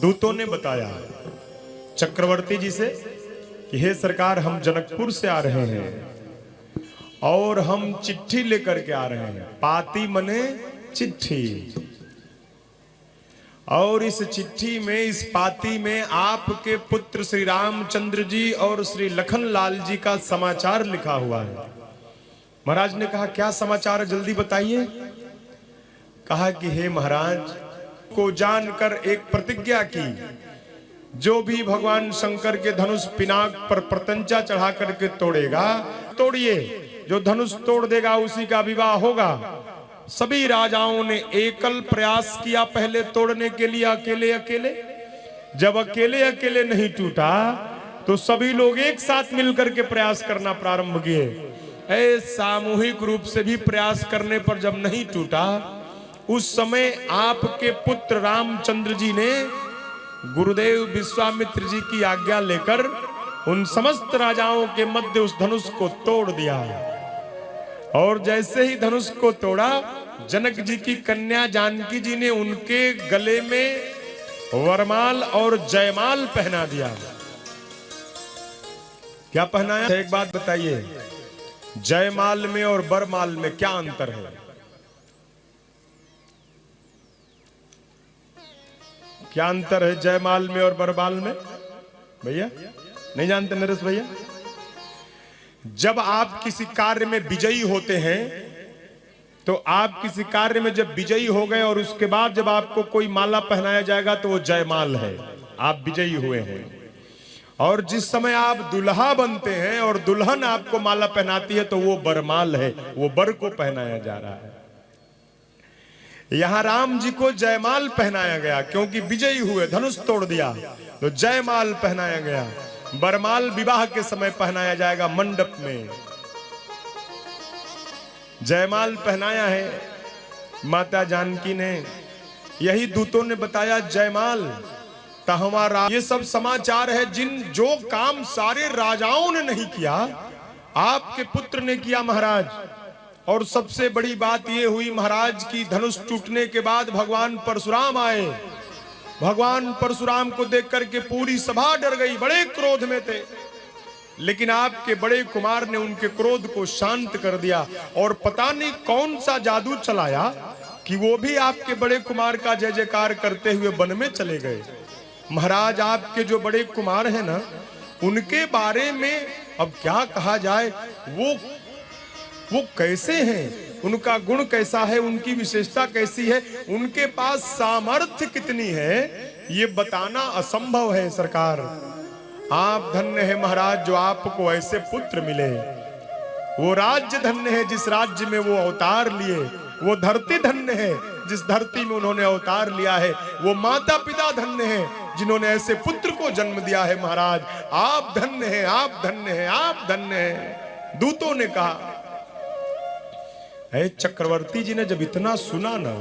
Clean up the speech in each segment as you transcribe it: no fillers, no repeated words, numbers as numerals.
दूतों ने बताया चक्रवर्ती जी से कि हे सरकार, हम जनकपुर से आ रहे हैं और हम चिट्ठी लेकर के आ रहे हैं। पाती मने चिट्ठी, और इस चिट्ठी में, इस पाती में आपके पुत्र श्री रामचंद्र जी और श्री लखनलाल जी का समाचार लिखा हुआ है। महाराज ने कहा क्या समाचार है, जल्दी बताइए। कहा कि हे महाराज, को जानकर एक प्रतिज्ञा की, जो भी भगवान शंकर के धनुष पिनाक पर प्रत्यंचा चढ़ा करके तोड़ेगा, तोड़िए, जो धनुष तोड़ देगा उसी का विवाह होगा। सभी राजाओं ने एकल प्रयास किया पहले तोड़ने के लिए, अकेले अकेले। जब अकेले अकेले नहीं टूटा तो सभी लोग एक साथ मिलकर के प्रयास करना प्रारंभ किए। सामूहिक रूप से भी प्रयास करने पर जब नहीं टूटा, उस समय आपके पुत्र रामचंद्र जी ने गुरुदेव विश्वामित्र जी की आज्ञा लेकर उन समस्त राजाओं के मध्य उस धनुष को तोड़ दिया। और जैसे ही धनुष को तोड़ा, जनक जी की कन्या जानकी जी ने उनके गले में वरमाल और जयमाल पहना दिया। क्या पहनाया? एक बात बताइए, जयमाल में और बरमाल में क्या अंतर है? क्या अंतर है जयमाल में और बरमाल में? भैया नहीं जानते नरेश भैया? जब आप किसी कार्य में विजयी होते हैं, तो आप किसी कार्य में जब विजयी हो गए और उसके बाद जब आपको कोई माला पहनाया जाएगा तो वो जयमाल है, आप विजयी हुए हैं। और जिस समय आप दुल्हा बनते हैं और दुल्हन आपको माला पहनाती है तो वो बरमाल है, वो बर को पहनाया जा रहा है। यहां राम जी को जयमाल पहनाया गया क्योंकि विजयी हुए, धनुष तोड़ दिया, तो जयमाल पहनाया गया। बरमाल विवाह के समय पहनाया जाएगा मंडप में। जयमाल पहनाया है माता जानकी ने, यही दूतों ने बताया जयमाल तहवारा। ये सब समाचार है जो काम सारे राजाओं ने नहीं किया, आपके पुत्र ने किया महाराज। और सबसे बड़ी बात ये हुई महाराज की धनुष टूटने के बाद भगवान परशुराम आए। भगवान परशुराम को देख करके पूरी सभा डर गई, बड़े क्रोध में थे। लेकिन आपके बड़े कुमार ने उनके क्रोध को शांत कर दिया और पता नहीं कौन सा जादू चलाया कि वो भी आपके बड़े कुमार का जय जयकार करते हुए वन में चले गए। महाराज आपके जो बड़े कुमार हैं ना, उनके बारे में अब क्या कहा जाए, वो कैसे हैं, उनका गुण कैसा है, उनकी विशेषता कैसी है, उनके पास सामर्थ्य कितनी है, ये बताना असंभव है सरकार। आप धन्य है महाराज जो आपको ऐसे पुत्र मिले। वो राज्य धन्य है जिस राज्य में वो अवतार लिए। वो धरती धन्य है जिस धरती में उन्होंने अवतार लिया है। वो माता पिता धन्य है जिन्होंने ऐसे पुत्र को जन्म दिया है। महाराज आप धन्य हैं, आप धन्य हैं, आप धन्य हैं। दूतों ने कहा। चक्रवर्ती जी ने जब इतना सुना ना,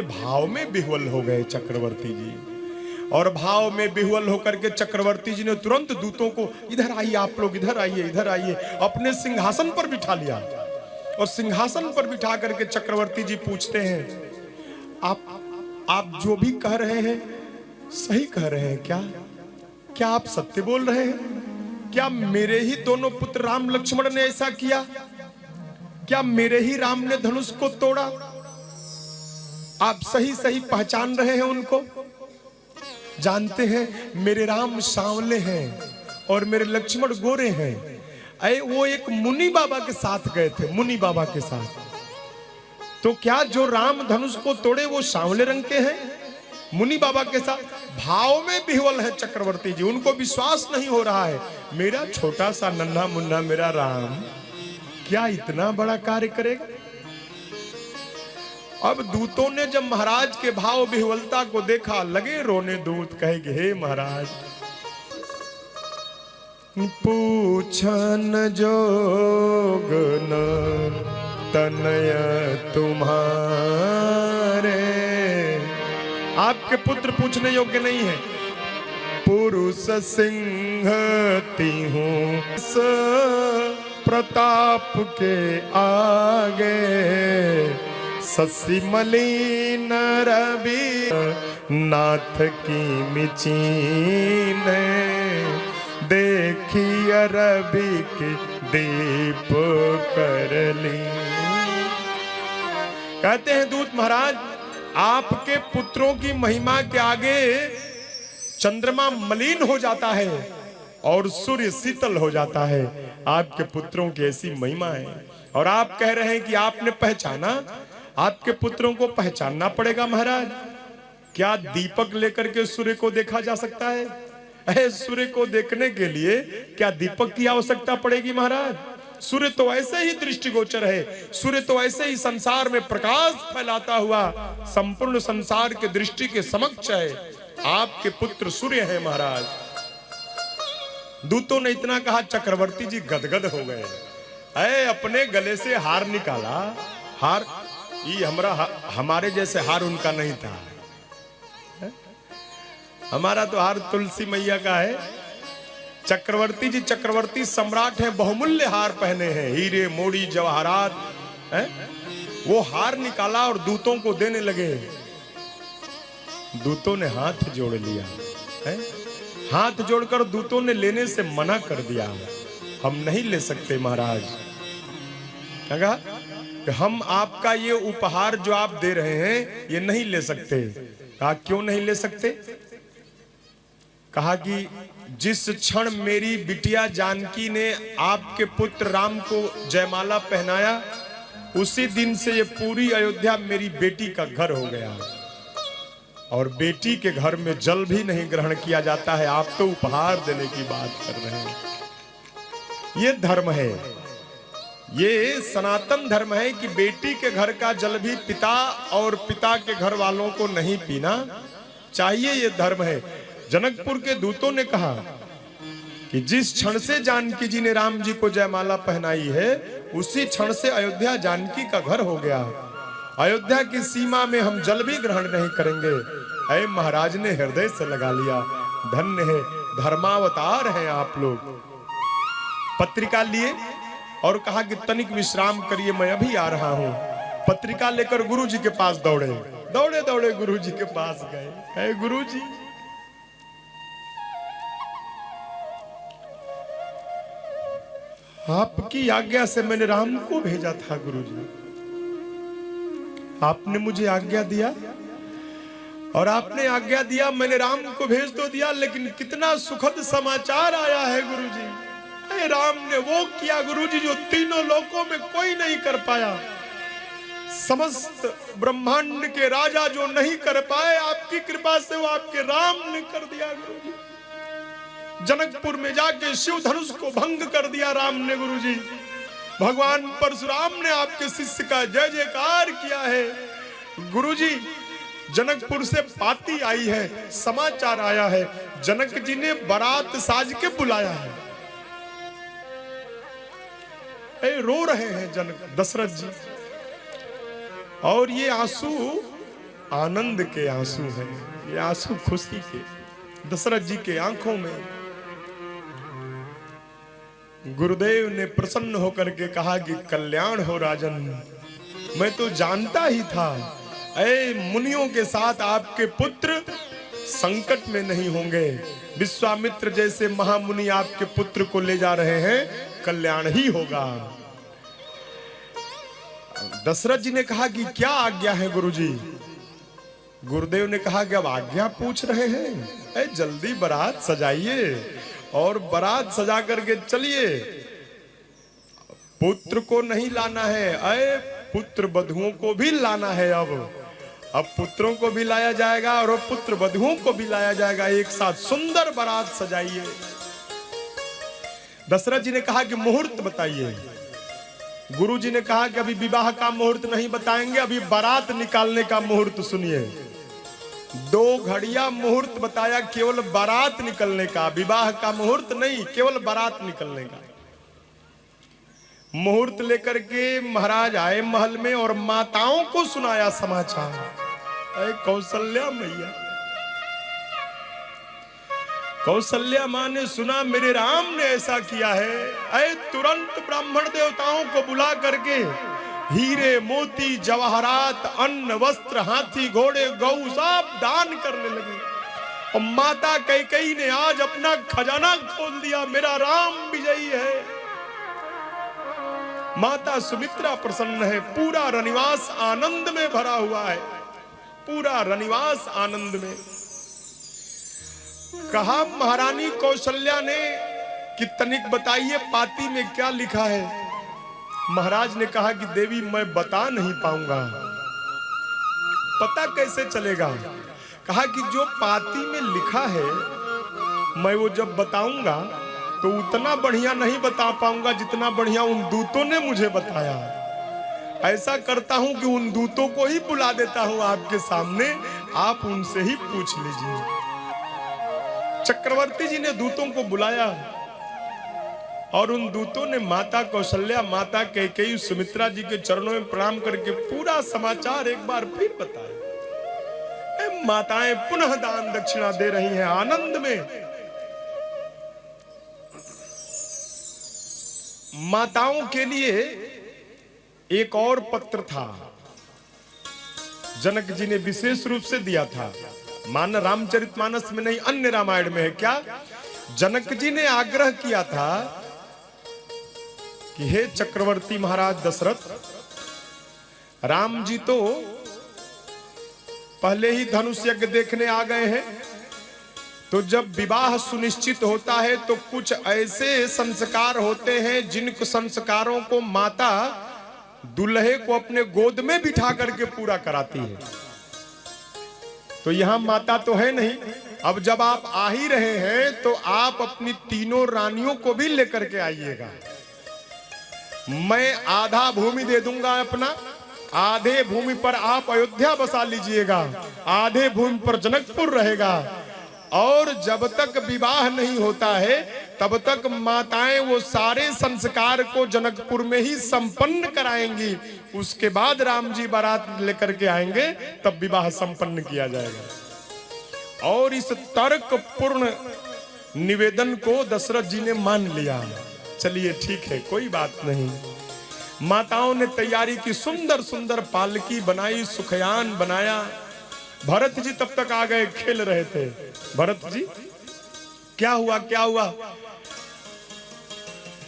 भाव में विह्वल हो गए चक्रवर्ती जी। और भाव में विह्वल होकर के चक्रवर्ती जी ने तुरंत दूतों को, इधर आइए आप लोग, इधर आइए, इधर आइए, अपने सिंहासन पर बिठा लिया। और सिंहासन पर बिठा करके चक्रवर्ती जी पूछते हैं, आप जो भी कह रहे हैं सही कह रहे हैं क्या? क्या आप सत्य बोल रहे हैं? क्या मेरे ही दोनों पुत्र राम लक्ष्मण ने ऐसा किया? क्या मेरे ही राम ने धनुष को तोड़ा? आप सही सही पहचान रहे हैं उनको? जानते हैं मेरे राम सांवले हैं और मेरे लक्ष्मण गोरे हैं। वो एक मुनि बाबा के साथ गए थे, मुनि बाबा के साथ। तो क्या जो राम धनुष को तोड़े वो सांवले रंग के हैं? मुनि बाबा के साथ भाव में विह्वल है चक्रवर्ती जी। उनको विश्वास नहीं हो रहा है, मेरा छोटा सा नन्हा मुन्ना मेरा राम क्या इतना बड़ा कार्य करेगा? अब दूतों ने जब महाराज के भाव विह्वलता को देखा, लगे रोने। दूत कहे, हे महाराज, पूछन जोग न तनय तुम्हारे। आपके पुत्र पूछने योग्य नहीं है। पुरुष सिंह तिहूं प्रताप के आगे, ससी मलिन रवि नाथ की मिचीन देखी रवि की दीप करली। कहते हैं दूत महाराज, आपके पुत्रों की महिमा के आगे चंद्रमा मलिन हो जाता है और सूर्य शीतल हो जाता है। आपके पुत्रों की ऐसी महिमा है और आप कह रहे हैं कि आपने पहचाना। आपके पुत्रों को पहचानना पड़ेगा महाराज। क्या दीपक लेकर के सूर्य को देखा जा सकता है? सूर्य को देखने के लिए क्या दीपक की आवश्यकता पड़ेगी महाराज? सूर्य तो ऐसे ही दृष्टिगोचर है। सूर्य तो ऐसे ही संसार में प्रकाश फैलाता हुआ संपूर्ण संसार के दृष्टि के समक्ष है। आपके पुत्र सूर्य है महाराज। दूतों ने इतना कहा, चक्रवर्ती जी गदगद हो गए। अपने गले से हार निकाला। हार ये हमारे जैसे हार उनका नहीं था। हमारा तो हार तुलसी मैया का है। चक्रवर्ती जी चक्रवर्ती सम्राट हैं, बहुमूल्य हार पहने हैं, हीरे मोड़ी जवाहरात है। वो हार निकाला और दूतों को देने लगे। दूतों ने हाथ जोड़ लिया है। हाथ जोड़कर दूतों ने लेने से मना कर दिया। हम नहीं ले सकते महाराज। क्या कहा कि हम आपका ये उपहार जो आप दे रहे हैं ये नहीं ले सकते। कहा क्यों नहीं ले सकते? कहा कि जिस क्षण मेरी बिटिया जानकी ने आपके पुत्र राम को जयमाला पहनाया उसी दिन से ये पूरी अयोध्या मेरी बेटी का घर हो गया और बेटी के घर में जल भी नहीं ग्रहण किया जाता है। आप तो उपहार देने की बात कर रहे हैं। ये धर्म है, ये सनातन धर्म है कि बेटी के घर का जल भी पिता और पिता के घर वालों को नहीं पीना चाहिए। ये धर्म है। जनकपुर के दूतों ने कहा कि जिस क्षण से जानकी जी ने राम जी को जयमाला पहनाई है उसी क्षण से अयोध्या जानकी का घर हो गया। अयोध्या की सीमा में हम जल भी ग्रहण नहीं करेंगे। ऐ महाराज ने हृदय से लगा लिया। धन्य है, धर्मावतार हैं आप लोग। पत्रिका लिए और कहा कि तनिक विश्राम करिए, मैं अभी आ रहा हूं। पत्रिका लेकर गुरु जी के पास दौड़े दौड़े दौड़े गुरु जी के पास गए। है गुरु जी, आपकी आज्ञा से मैंने राम को भेजा था। गुरु जी आपने मुझे आज्ञा दिया और आपने आज्ञा दिया, मैंने राम को भेज तो दिया, लेकिन कितना सुखद समाचार आया है गुरु जी। राम ने वो किया गुरु जी जो तीनों लोकों में कोई नहीं कर पाया। समस्त ब्रह्मांड के राजा जो नहीं कर पाए, आपकी कृपा से वो आपके राम ने कर दिया गुरु जी। जनकपुर में जाके शिव धनुष को भंग कर दिया राम ने गुरु जी। भगवान परशुराम ने आपके शिष्य का जय जयकार किया है गुरु जी। जनकपुर से पाती आई है, समाचार आया है, जनक जी ने बारात साज के बुलाया है। रो रहे हैं जनक दशरथ जी और ये आंसू आनंद के आंसू हैं, ये आंसू खुशी के। दशरथ जी के आंखों में गुरुदेव ने प्रसन्न होकर के कहा कि कल्याण हो राजन। मैं तो जानता ही था मुनियों के साथ आपके पुत्र संकट में नहीं होंगे। विश्वामित्र जैसे महामुनि आपके पुत्र को ले जा रहे हैं, कल्याण ही होगा। दशरथ जी ने कहा कि क्या आज्ञा है गुरुजी? गुरुदेव ने कहा कि अब आज्ञा पूछ रहे हैं, जल्दी बारात सजाइए और बारात सजा करके चलिए। पुत्र को नहीं लाना है, पुत्र वधुओं को भी लाना है। अब पुत्रों को भी लाया जाएगा और पुत्र वधुओं को भी लाया जाएगा। एक साथ सुंदर बारात सजाइए। दशरथ जी ने कहा कि मुहूर्त बताइए। गुरु जी ने कहा कि अभी विवाह का मुहूर्त नहीं बताएंगे, अभी बारात निकालने का मुहूर्त सुनिए। 2 घड़िया मुहूर्त बताया, केवल बारात निकलने का, विवाह का मुहूर्त नहीं, केवल बारात निकलने का मुहूर्त लेकर के महाराज आए महल में और माताओं को सुनाया समाचार। कौशल्या मैया, कौशल्या मां ने सुना मेरे राम ने ऐसा किया है। तुरंत ब्राह्मण देवताओं को बुला करके हीरे मोती जवाहरात अन्न वस्त्र हाथी घोड़े गौ सब दान करने लगी। और माता कैकेयी ने आज अपना खजाना खोल दिया, मेरा राम विजयी है। माता सुमित्रा प्रसन्न है, पूरा रनिवास आनंद में भरा हुआ है, पूरा रनिवास आनंद में। कहा महारानी कौशल्या ने कि तनिक बताइए पाती में क्या लिखा है। महाराज ने कहा कि देवी मैं बता नहीं पाऊंगा। पता कैसे चलेगा? कहा कि जो पाती में लिखा है मैं वो जब बताऊंगा तो उतना बढ़िया नहीं बता पाऊंगा जितना बढ़िया उन दूतों ने मुझे बताया। ऐसा करता हूं कि उन दूतों को ही बुला देता हूं आपके सामने, आप उनसे ही पूछ लीजिए। चक्रवर्ती जी ने दूतों को बुलाया और उन दूतों ने माता कौशल्या, माता कैकेयी, सुमित्रा जी के चरणों में प्रणाम करके पूरा समाचार एक बार फिर बताया। माताएं पुनः दान दक्षिणा दे रही हैं आनंद में। माताओं के लिए एक और पत्र था, जनक जी ने विशेष रूप से दिया था। मान रामचरितमानस में नहीं, अन्य रामायण में है। क्या? जनक जी ने आग्रह किया था कि हे चक्रवर्ती महाराज दशरथ, राम जी तो पहले ही धनुष यज्ञ देखने आ गए हैं, तो जब विवाह सुनिश्चित होता है तो कुछ ऐसे संस्कार होते हैं जिन संस्कारों को माता दुल्हे को अपने गोद में बिठा करके पूरा कराती है। तो यहां माता तो है नहीं। अब जब आप आ ही रहे हैं तो आप अपनी तीनों रानियों को भी लेकर के आइएगा। मैं आधा भूमि दे दूंगा अपना, आधे भूमि पर आप अयोध्या बसा लीजिएगा, आधे भूमि पर जनकपुर रहेगा। और जब तक विवाह नहीं होता है तब तक माताएं वो सारे संस्कार को जनकपुर में ही संपन्न कराएंगी। उसके बाद राम जी बारात लेकर के आएंगे, तब विवाह संपन्न किया जाएगा। और इस तर्क पूर्ण निवेदन को दशरथ जी ने मान लिया। चलिए ठीक है, कोई बात नहीं। माताओं ने तैयारी की, सुंदर सुंदर पालकी बनाई, सुखयान बनाया। भरत जी तब तक आ गए, खेल रहे थे। भरत जी, क्या हुआ क्या हुआ?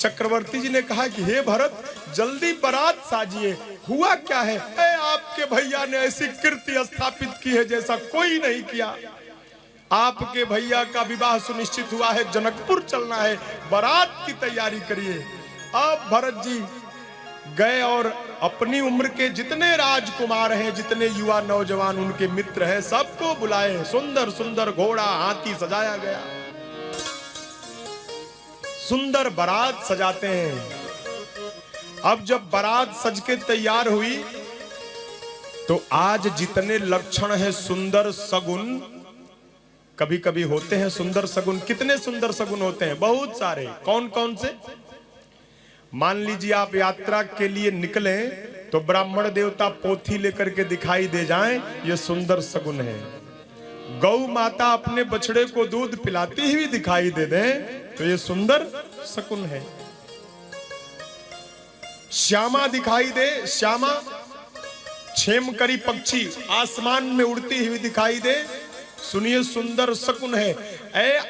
चक्रवर्ती जी ने कहा कि हे भरत, जल्दी बारात साजिए। हुआ क्या है? आपके भैया ने ऐसी कीर्ति स्थापित की है जैसा कोई नहीं किया। आपके भैया का विवाह सुनिश्चित हुआ है, जनकपुर चलना है, बारात की तैयारी करिए। अब भरत जी गए और अपनी उम्र के जितने राजकुमार हैं, जितने युवा नौजवान उनके मित्र हैं, सबको बुलाए। सुंदर सुंदर घोड़ा हाथी सजाया गया, सुंदर बारात सजाते हैं। अब जब बारात सज के तैयार हुई तो आज जितने लक्षण है सुंदर सगुन, कभी कभी होते हैं सुंदर सगुन। कितने सुंदर सगुन होते हैं? बहुत सारे। कौन कौन से? मान लीजिए आप यात्रा के लिए निकले तो ब्राह्मण देवता पोथी लेकर के दिखाई दे जाएं, ये सुंदर सगुन है। गौ माता अपने बछड़े को दूध पिलाती हुई दिखाई दे दें तो ये सुंदर सगुन है। श्यामा दिखाई दे, श्यामा क्षेमकरी पक्षी आसमान में उड़ती हुई दिखाई दे, सुनिए सुंदर सकुन है।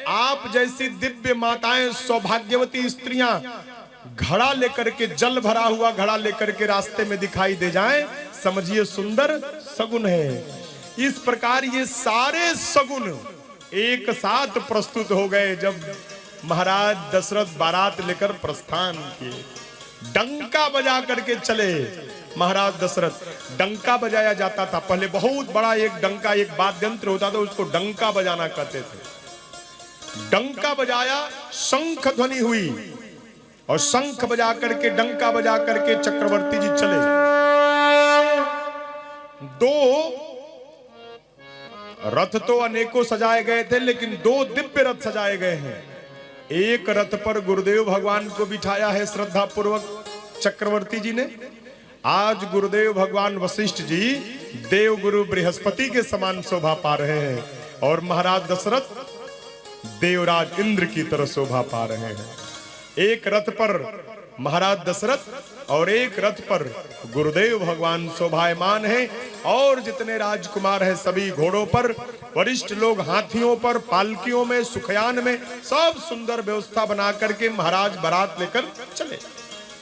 आप जैसी दिव्य माताएं, सौभाग्यवती स्त्रियां घड़ा लेकर के, जल भरा हुआ घड़ा लेकर के रास्ते में दिखाई दे जाएं, समझिए सुंदर सगुन है। इस प्रकार ये सारे सगुन एक साथ प्रस्तुत हो गए जब महाराज दशरथ बारात लेकर प्रस्थान किए। डंका बजा करके चले महाराज दशरथ। डंका बजाया जाता था पहले, बहुत बड़ा एक डंका, एक वाद्य यंत्र होता था, उसको डंका बजाना कहते थे। डंका बजाया, शंख ध्वनि हुई और शंख बजा करके, डंका बजा करके चक्रवर्ती जी चले। दो रथ तो अनेकों सजाए गए थे, लेकिन दो दिव्य रथ सजाए गए हैं। एक रथ पर गुरुदेव भगवान को बिठाया है श्रद्धा पूर्वक चक्रवर्ती जी ने। आज गुरुदेव भगवान वशिष्ठ जी देव गुरु बृहस्पति के समान शोभा पा रहे हैं और महाराज दशरथ देवराज इंद्र की तरह शोभा पा रहे हैं। एक रथ पर महाराज दशरथ और एक रथ पर गुरुदेव भगवान शोभायमान हैं और जितने राजकुमार हैं सभी घोड़ों पर, वरिष्ठ लोग हाथियों पर, पालकियों में, सुखयान में, सब सुंदर व्यवस्था बना करके महाराज बारात लेकर चले।